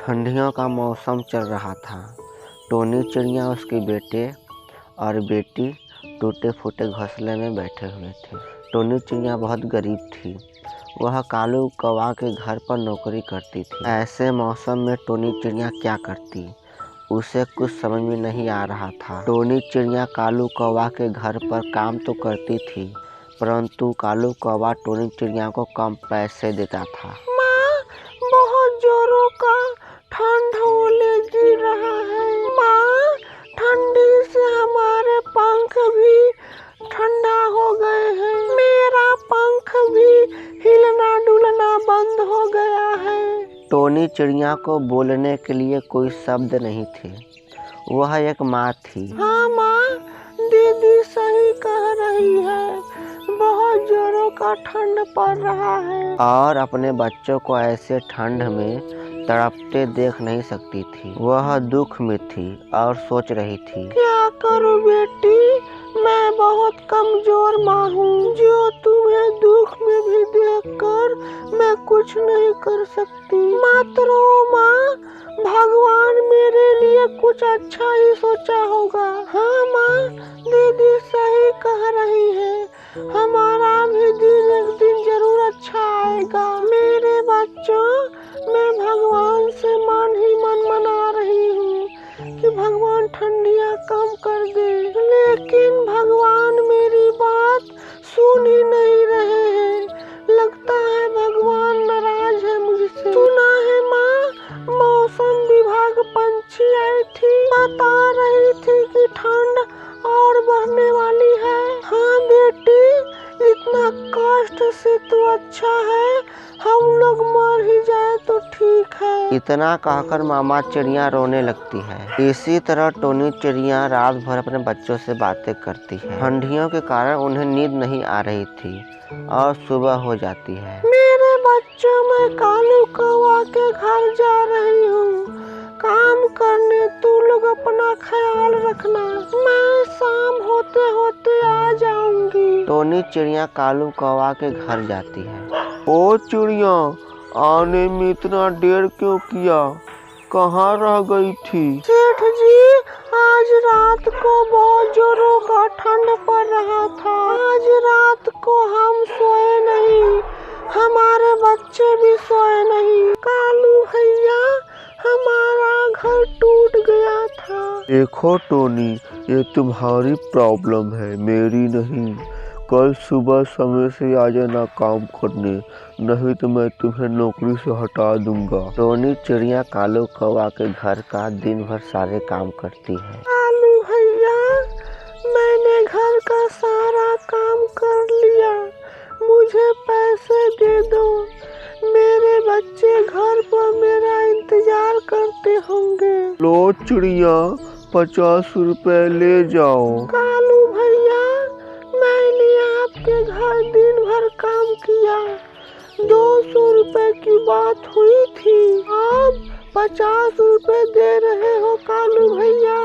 ठंडियों का मौसम चल रहा था। टोनी चिड़िया, उसके बेटे और बेटी टूटे फूटे घोंसले में बैठे हुए थे। टोनी चिड़िया बहुत गरीब थी। वह कालू कौवा के घर पर नौकरी करती थी। ऐसे मौसम में टोनी चिड़िया क्या करती, उसे कुछ समझ में नहीं आ रहा था। टोनी चिड़िया कालू कौवा के घर पर काम तो करती थी, परंतु कालू कौवा टोनी चिड़िया को कम पैसे देता था। माँ, बहुत जोरों का ठंड गिर रहा है। माँ, ठंडी से हमारे पंख भी ठंडा हो गए हैं। मेरा पंख भी हिलना डुलना बंद हो गया है। टोनी चिड़िया को बोलने के लिए कोई शब्द नहीं थे। वह एक माँ थी। हाँ माँ, दीदी सही कह रही है। बहुत जोरों का ठंड पड़ रहा है और अपने बच्चों को ऐसे ठंड में तड़पते देख नहीं सकती थी। वह दुख में थी और सोच रही थी, क्या करूं बेटी, मैं बहुत कमजोर माँ हूँ, जो तुम्हें दुख में भी देखकर मैं कुछ नहीं कर सकती। मत रो माँ, भगवान मेरे लिए कुछ अच्छा ही सोचा होगा। हाँ माँ, दीदी सही कह रही है। हमारा भी दिन एक दिन जरूर अच्छा आएगा। मेरे बच्चों, मैं भगवान से मन ही मन मना रही हूँ कि भगवान ठंडियाँ कम कर दे, लेकिन भगवान मेरी बात सुन ही नहीं रहे हैं। लगता है भगवान नाराज है मुझसे। सुना है माँ, मौसम विभाग पंछी आई थी, बता रही थी कि ठंड और बढ़ने वाली है। हाँ बेटी, इतना कष्ट से तो अच्छा है हम लोग मर ही जाए तो ठीक है। इतना कहकर मामा चिड़िया रोने लगती है। इसी तरह टोनी चिड़िया रात भर अपने बच्चों से बातें करती है। ठंडियों के कारण उन्हें नींद नहीं आ रही थी और सुबह हो जाती है। मेरे बच्चों, मैं कालू कौवा के घर जा रही हूँ काम करने। तू लोग अपना ख्याल रखना, मैं शाम होते होते आ जाऊंगी। टोनी चिड़िया कालू कौवा के घर जाती है। ओ चिड़िया, आने में इतना देर क्यों किया? कहाँ रह गई थी? सेठ जी, आज रात को बहुत जोरों का ठंड पड़ रहा था। आज रात को हम सोए नहीं, हमारे बच्चे भी सोए नहीं। कालू भैया, हमारा घर टूट गया था। देखो टोनी, ये तुम्हारी प्रॉब्लम है, मेरी नहीं। कल सुबह समय से आ जाना काम करने, नहीं तो मैं तुम्हें नौकरी से हटा दूंगा। टोनी चिड़िया कालू कौवा के घर का दिन भर सारे काम करती है। कालू भैया, मैंने घर का सारा काम कर लिया, मुझे पैसे दे दो। मेरे बच्चे घर पर मेरा इंतजार करते होंगे। लो चिड़िया, 50 रुपए ले जाओ। कालू भैया, मैंने आपके घर दिन भर काम किया, 200 रुपए की बात हुई थी, आप 50 रुपए दे रहे हो। कालू भैया,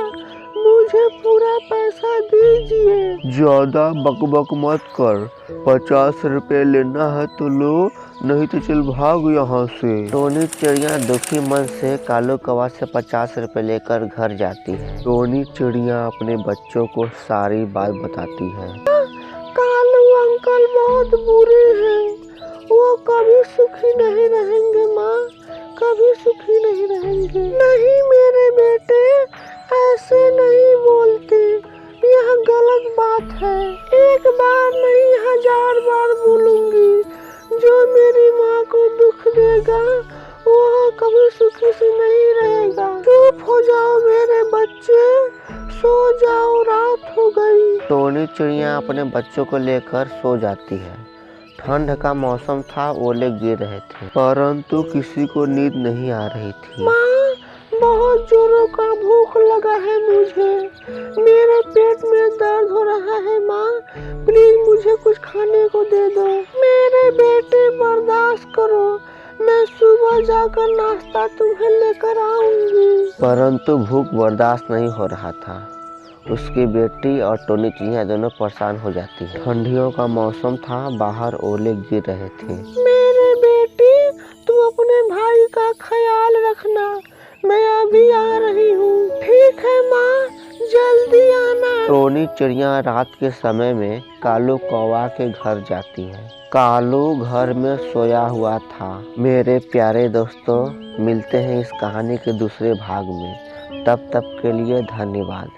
मुझे पूरा पैसा दीजिए। ज्यादा बकबक मत कर, 50 रुपए लेना है तो लो, नहीं तो चल भाग यहाँ से। टोनी चिड़िया दुखी मन से कालू कौवा से 50 रुपए लेकर घर जाती है। टोनी चिड़िया अपने बच्चों को सारी बात बताती है। कालू अंकल बहुत बुरे हैं, वो कभी सुखी नहीं रहेंगे माँ, कभी सुखी नहीं रहेंगे। नहीं मेरे बेटे, ऐसे नहीं बोलते, यह गलत बात है। एक बार नहीं 1000 बार बोलूंगी, जो मेरी माँ को दुख देगा वह कभी सुखी से नहीं रहेगा। चुप हो जाओ मेरे बच्चे, सो जाओ, रात हो गई। टोनी चिड़िया अपने बच्चों को लेकर सो जाती है। ठंड का मौसम था, ओले गिर रहे थे, परंतु किसी को नींद नहीं आ रही थी। माँ, बहुत जोरों का भूख लगा है मुझे, मेरे पेट में दर्द हो रहा है। माँ, प्लीज मुझे कुछ खाने को दे दो। मेरे बेटे बर्दाश्त करो, मैं सुबह जाकर नाश्ता तुम्हें लेकर आऊंगी। परंतु भूख बर्दाश्त नहीं हो रहा था। उसकी बेटी और टोनी चिड़िया दोनों परेशान हो जाती है। ठंडियों का मौसम था, बाहर ओले गिर रहे थे। मेरे बेटी, तुम अपने भाई का ख्याल रखना, टोनी चिड़िया रात के समय में कालू कौवा के घर जाती है। कालू घर में सोया हुआ था। मेरे प्यारे दोस्तों, मिलते हैं इस कहानी के दूसरे भाग में। तब तक के लिए धन्यवाद।